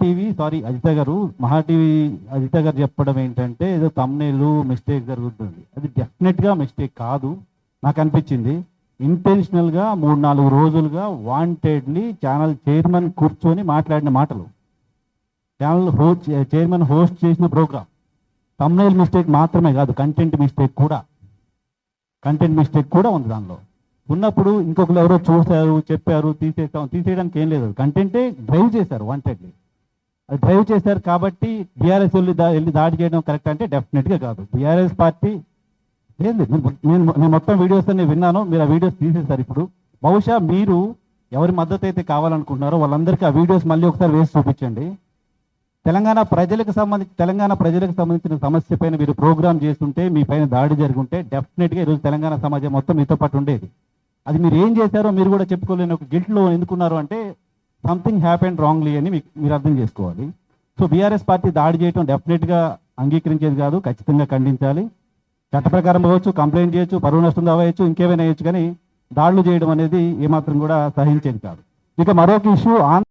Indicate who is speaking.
Speaker 1: TV Ajitha గారు, మహా TV Ajitha గారు చెప్పడం ఏంటంటే ఏదో తమ్నేలు మిస్టేక్ జరుగుతుంది. అది డెఫినెట్గా మిస్టేక్ కాదు. నాకు అనిపించింది ఇంటెన్షనల్గా 3-4 రోజులుగా వాంటెడ్లీ ఛానల్ చైర్మన్ కూర్చొని మాట్లాడిన మాటలు, ఛానల్ చైర్మన్ హోస్ట్ చేసిన ప్రోగ్రామ్. తమ్నేల్ మిస్టేక్ మాత్రమే కాదు, కంటెంట్ మిస్టేక్ కూడా ఉంది దానిలో. ఉన్నప్పుడు ఇంకొకరు ఎవరో చూశారు, చెప్పారు, తీసేయడానికి ఏం లేదు. కంటెంటే డ్రైవ్ చేశారు వాంటెడ్లీ. అది డ్రైవ్ చేశారు కాబట్టి బీఆర్ఎస్ వెళ్ళి దాడి చేయడం కరెక్ట్ అంటే డెఫినెట్గా కాదు. బీఆర్ఎస్ పార్టీ లేదు. నేను మొత్తం వీడియోస్ అన్ని విన్నాను. మీరు ఆ వీడియోస్ తీసేశారు. ఇప్పుడు బహుశా మీరు ఎవరి మద్దతు అయితే కావాలనుకుంటున్నారో వాళ్ళందరికీ ఆ వీడియోస్ మళ్ళీ ఒకసారి వేసి చూపించండి. తెలంగాణ ప్రజలకు సంబంధించిన సమస్య పైన మీరు ప్రోగ్రామ్ చేస్తుంటే, మీ పైన దాడి జరుగుంటే డెఫినెట్గా ఈరోజు తెలంగాణ సమాజం మొత్తం మీతో పాటు ఉండేది. అది మీరు ఏం చేశారో మీరు కూడా చెప్పుకోలేని ఒక గిల్ట్లో ఎందుకున్నారు అంటే సంథింగ్ హ్యాపెండ్ రాంగ్లీ అని మీరు అర్థం చేసుకోవాలి. సో బీఆర్ఎస్ పార్టీ దాడి చేయడం డెఫినెట్గా అంగీకరించేది కాదు, ఖచ్చితంగా ఖండించాలి. చట్ట ప్రకారం అవ్వచ్చు, కంప్లైంట్ చేయొచ్చు, పరువు నష్టం దావేయచ్చు, ఇంకేమైనా వేయచ్చు, కానీ దాడులు చేయడం అనేది ఏమాత్రం కూడా సహించేది కాదు. ఇక మరొక ఇష్యూ